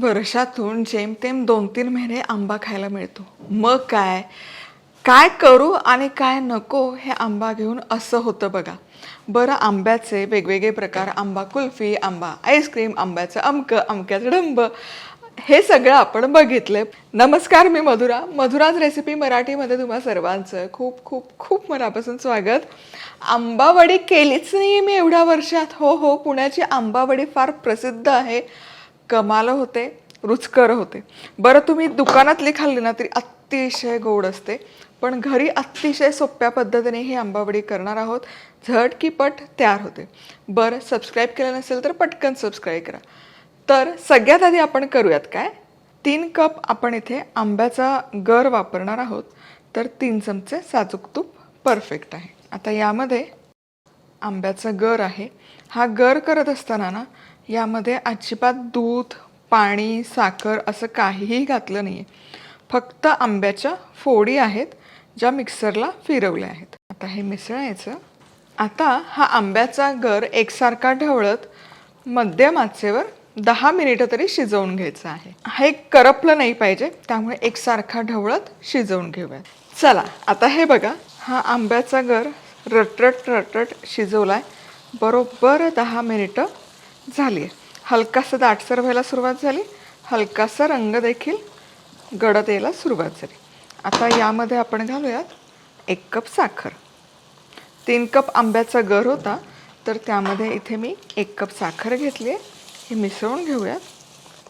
वर्षातून जेमतेम 2-3 महिने आंबा खायला मिळतो. मग काय? काय करू आणि काय नको हे आंबा घेऊन असं होतं बघा. बरं आंब्याचे वेगवेगळे प्रकार, आंबा कुल्फी, आंबा आईस्क्रीम, आंब्याचं अमकं, अमक्याचं डंब, हे सगळं आपण बघितलंय. नमस्कार, मी मधुरा. मधुराज रेसिपी मराठीमध्ये तुम्हा सर्वांचं खूप खूप खूप मनापासून स्वागत. आंबावडी केलीच नाही मी एवढ्या वर्षात. हो, पुण्याची आंबावडी फार प्रसिद्ध आहे. कमाल होते, रुचकर होते. बरं तुम्ही दुकानातली खाल्ली ना तरी अतिशय गोड असते, पण घरी अतिशय सोप्या पद्धतीने ही आंबावडी करणार आहोत. झटकीपट तयार होते. बरं सबस्क्राईब केलं नसेल तर पटकन सबस्क्राईब करा. तर सगळ्यात आधी आपण करूयात काय, 3 कप आपण इथे आंब्याचा गर वापरणार आहोत. तर 3 चमचे साजूक तूप परफेक्ट आहे. आता यामध्ये आंब्याचा गर आहे. हा गर करत असताना ना यामध्ये अजिबात दूध, पाणी, साखर असं काहीही घातलं नाही आहे. फक्त आंब्याच्या फोडी आहेत ज्या मिक्सरला फिरवल्या आहेत. आता हे मिसळायचं. आता हा आंब्याचा गर एकसारखा ढवळत मध्यम आचेवर 10 मिनिटं तरी शिजवून घ्यायचं आहे. हे करपलं नाही पाहिजे, त्यामुळे एकसारखा ढवळत शिजवून घेऊयात. चला आता हे बघा, हा आंब्याचा गर रटरट शिजवलाय. बरोबर 10 मिनिटं झाली आहे. हलकासा दाटसर व्हायला सुरुवात झाली, हलकासा रंग देखील गडद यायला सुरुवात झाली. आता यामध्ये आपण घालूयात 1 कप साखर. 3 कप आंब्याचा गर होता, तर त्यामध्ये इथे मी 1 कप साखर घेतली आहे. हे मिसळून घेऊयात.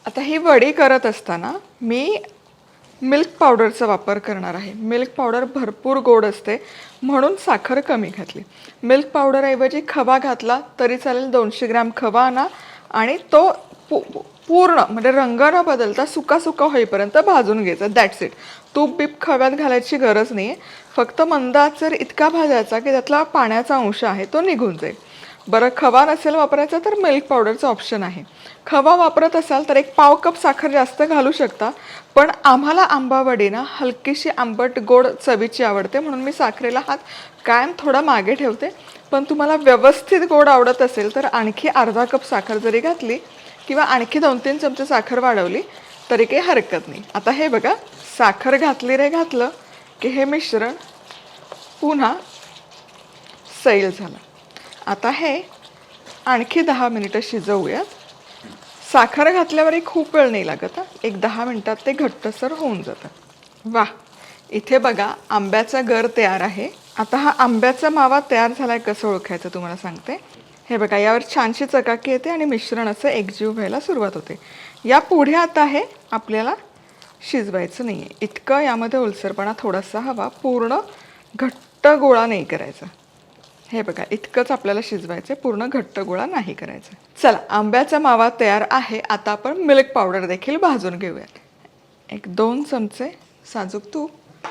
आता ही वडी करत असताना मी मिल्क पावडरचा वापर करणार आहे. मिल्क पावडर भरपूर गोड असते म्हणून साखर कमी घातली. मिल्क पावडरऐवजी खवा घातला तरी चालेल. 200 ग्रॅम खवा आणा आणि तो पूर्ण म्हणजे रंग न बदलता सुका होईपर्यंत भाजून घ्यायचा. That's it. तूप बीप खव्यात घालायची गरज नाही आहे. फक्त मंद आचेवर इतका भाजायचा की त्यातला पाण्याचा अंश आहे तो निघून जाईल. बरं खवा नसेल वापरायचा तर मिल्क पावडरचा ऑप्शन आहे. खवा वापरत असाल तर 1 पाव कप साखर जास्त घालू शकता, पण आम्हाला आंबावडी ना हलकीशी आंबट गोड चवीची आवडते म्हणून मी साखरेला हात कायम थोडा मागे ठेवते. पण तुम्हाला व्यवस्थित गोड आवडत असेल तर आणखी अर्धा कप साखर जरी घातली किंवा आणखी 2-3 चमचे साखर वाढवली तरी काही हरकत नाही. आता हे बघा, साखर घातलं की हे मिश्रण पुन्हा सैल झालं. आता हे आणखी 10 मिनिटं शिजवूयात. साखर घातल्यावरही खूप वेळ नाही लागत. 10 मिनिटात ते घट्टसर होऊन जातं. वा, इथे बघा आंब्याचा गर तयार आहे. आता हा आंब्याचा मावा तयार झालाय कसं ओळखायचं तुम्हाला सांगते. हे बघा, यावर छानशी चकाकी येते आणि मिश्रण असं एकजीव व्हायला सुरुवात होते. या पुढे आता हे आपल्याला शिजवायचं नाही आहे. इतकं यामध्ये ओलसरपणा थोडासा हवा, पूर्ण घट्ट गोळा नाही करायचा. हे बघा, इतकंच आपल्याला शिजवायचं, पूर्ण घट्ट गोळा नाही करायचा. चला, आंब्याचा मावा तयार आहे. आता आपण मिल्क पावडर देखील भाजून घेऊयात. 1-2 चमचे साजूक तूप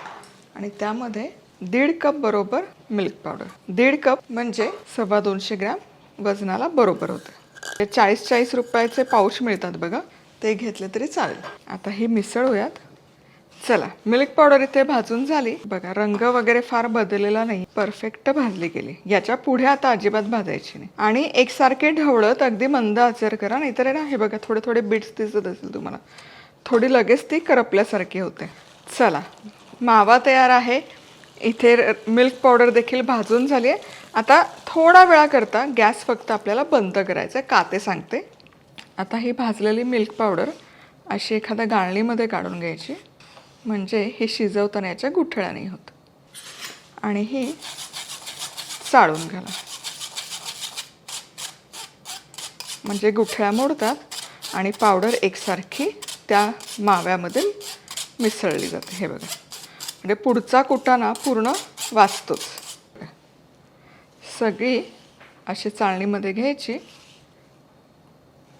आणि त्यामध्ये 1.5 कप बरोबर मिल्क पावडर. 1.5 कप म्हणजे 250 ग्रॅम वजनाला बरोबर होतं. 40-40 रुपयाचे पाऊच मिळतात बघा, ते घेतले तरी चालेल. आता हे मिसळूयात. चला, मिल्क पावडर इथे भाजून झाली. बघा, रंग वगैरे फार बदललेला नाही, परफेक्ट भाजली गेली. याच्या पुढे आता अजिबात भाजायची नाही आणि एकसारखे ढवळत अगदी मंद आचर करा, नाहीतर ना हे बघा थोडे बिट्स दिसत असेल तुम्हाला, थोडी लगेच ती करपल्यासारखी होते. चला, मावा तयार आहे. इथे मिल्क पावडर देखील भाजून झाली आहे. आता थोडा वेळाकरता गॅस फक्त आपल्याला बंद करायचा आहे, का ते सांगते. आता ही भाजलेली मिल्क पावडर अशी एखाद्या गाळणीमध्ये काढून घ्यायची, म्हणजे हे शिजवताना याच्या गुठळ्या नाही होत. आणि ही चाळून घाला, म्हणजे गुठळ्या मोडतात आणि पावडर एकसारखी त्या माव्यामध्ये मिसळली जाते. हे बघा, म्हणजे पुढचा कुटाणा पूर्ण वाचतोच. सगळी अशी चाळणीमध्ये घ्यायची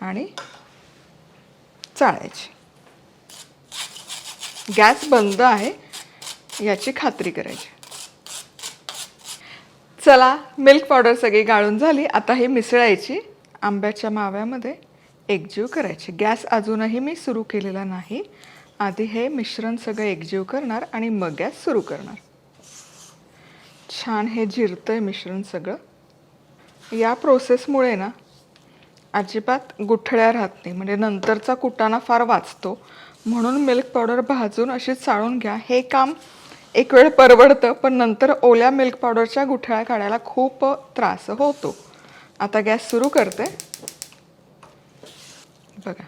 आणि चाळायची. गॅस बंद आहे याची खात्री करायची. चला, मिल्क पावडर सगळी गाळून झाली. आता ही मिसळायची, आंब्याच्या माव्यामध्ये एकजीव करायची. गॅस अजूनही मी सुरू केलेला नाही. आधी हे मिश्रण सगळं एकजीव करणार आणि मग गॅस सुरू करणार. छान हे जिरतंय मिश्रण सगळं. या प्रोसेसमुळे ना अजिबात गुठळ्या राहत नाही, म्हणजे नंतरचा कुटाणा फार वाचतो. म्हणून मिल्क पावडर भाजून अशी चाळून घ्या. हे काम एक वेळ परवडतं, पण नंतर ओल्या मिल्क पावडरच्या गुठळ्या काढायला खूप त्रास होतो. आता गॅस सुरू करते. बघा,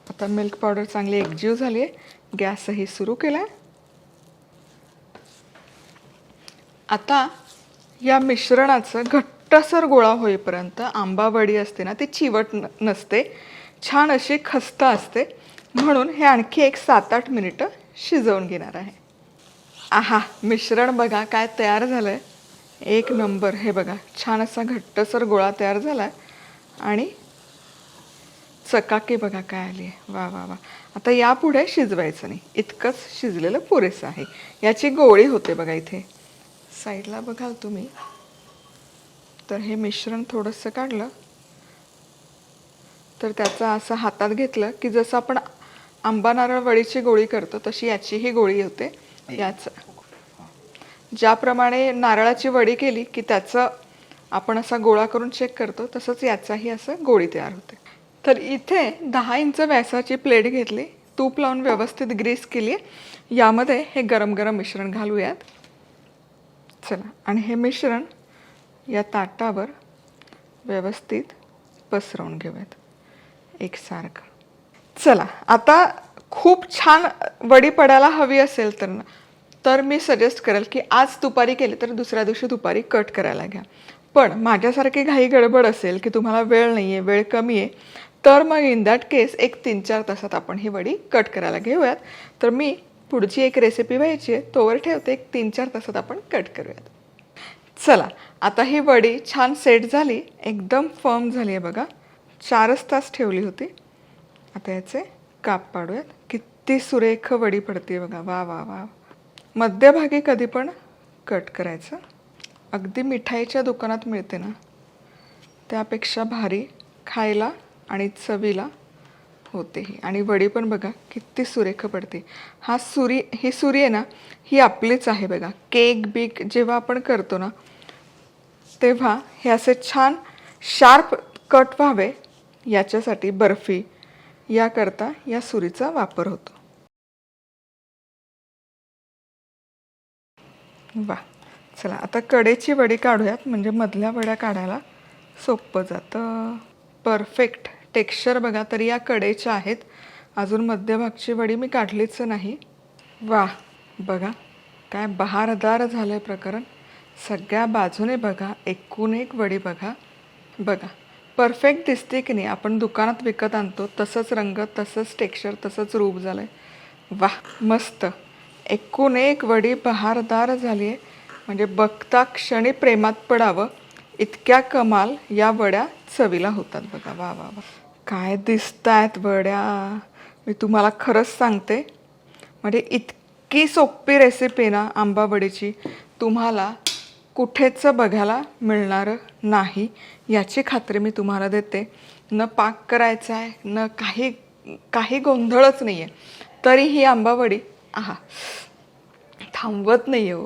आता मिल्क पावडर चांगली एकजीव झाली आहे. गॅसही सुरू केला आहे. आता या मिश्रणाचं घट्टसर गोळा होईपर्यंत आंबा वडी असते ना, ती चिवट नसते, छान अशी खस्ता असते. म्हणून हे आणखी एक 7-8 मिनिटं शिजवून घेणार आहे. आहा, मिश्रण बघा काय तयार झालं आहे. एक नंबर. हे बघा, छान असा घट्टसर गोळा तयार झाला आहे आणि चकाकी बघा काय आली आहे. वा वा वा. आता यापुढे शिजवायचं नाही, इतकंच शिजलेलं पुरेसं आहे. याची गोळी होते बघा इथे साईडला बघाल तुम्ही, तर हे मिश्रण थोडंसं काढलं तर त्याचं असं हातात घेतलं की जसं आपण आंबा नारळ वडीची गोळी करतो तशी याचीही गोळी होते. याचं ज्याप्रमाणे नारळाची वडी केली की त्याचं आपण असा गोळा करून चेक करतो, तसंच याचाही असं गोळी तयार होते. तर इथे 10 इंच व्यासाची प्लेट घेतली, तूप लावून व्यवस्थित ग्रीस केली. यामध्ये हे गरम गरम मिश्रण घालूयात. चला, आणि हे मिश्रण या ताटावर व्यवस्थित पसरवून घेऊयात एकसारखं. चला, आता खूप छान वडी पडायला हवी असेल तर मी सजेस्ट करेल की आज दुपारी केली तर दुसऱ्या दिवशी दुपारी कट करायला घ्या. पण माझ्यासारखी घाई गडबड असेल की तुम्हाला वेळ नाही आहे, वेळ कमी आहे, तर मग इन दॅट केस एक 3-4 तासात आपण ही वडी कट करायला घेऊयात. तर मी पुढची एक रेसिपी व्हायची आहे तोवर ठेवते, एक 3-4 तासात आपण कट करूयात. चला, आता ही वडी छान सेट झाली, एकदम फर्म झाली आहे बघा. 4च तास ठेवली होती. आता याचे काप पाडूयात. किती सुरेख वडी पडते बघा. वा वा वा. मध्यभागी कधी पण कट करायचं. अगदी मिठाईच्या दुकानात मिळते ना त्यापेक्षा भारी खायला आणि चवीला होते ही. आणि वडी पण बघा किती सुरेख पडते. ही सुरी आहे ना, ही आपलीच आहे बघा. केक बीक जेव्हा आपण करतो ना तेव्हा हे असे छान शार्प कट व्हावे याच्यासाठी बर्फी याकरता या सुरीचा वापर होतो. वा. चला, आता कडेची वडी काढूयात, म्हणजे मधल्या वड्या काढायला सोपं जातं. परफेक्ट टेक्स्चर बघा. तरी या कडेच्या आहेत, अजून मध्यभागची वडी मी काढलीच नाही. वा, बघा काय बहारदार झालं आहे प्रकरण. सगळ्या बाजूने बघा, एकूण एक वडी बघा. बघा परफेक्ट दिसते की नाही. आपण दुकानात विकत आणतो तसंच रंग, तसंच टेक्स्चर, तसंच रूप झालं आहे. वा, मस्त. एकूण एक वडी बहारदार झाली आहे, म्हणजे बघता क्षणी प्रेमात पडावं इतक्या कमाल या वड्या चवीला होतात बघा. वा वा वा, काय दिसत आहेत वड्या. मी तुम्हाला खरंच सांगते, म्हणजे इतकी सोपी रेसिपी ना आंबा वडीची तुम्हाला कुठेच बघायला मिळणार नाही, याची खात्री मी तुम्हाला देते. न पाक करायचा आहे, न काही गोंधळच नाही आहे, तरी ही आंबा वडी आहा थांबवत नाही हो.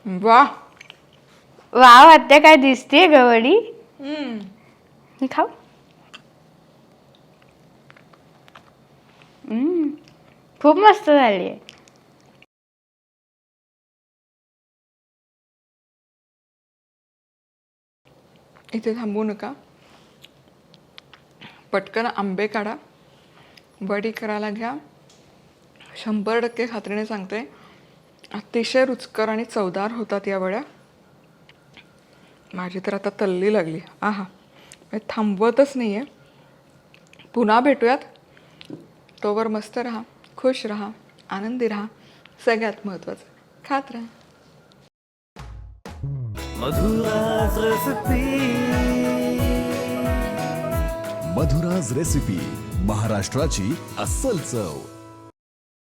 वा वा, वाटते काय दिसते गवडी. खाऊ. खूप मस्त झाली आहे. इथे थांबू नका, पटकन आंबे काढा, वडी करायला घ्या. 100% खात्रीने सांगते, अतिशय रुचकर आणि चवदार होतात या वड्या. माझी तर आता तल्ली लागली. आहा, थांबवतच नाही आहे. पुन्हा भेटूयात. तोवर मस्त राहा, खुश राहा, आनंदी राहा. सगळ्यात महत्त्वाचं खात राहा. मधुराज रेसिपी, महाराष्ट्राची अस्सल चव.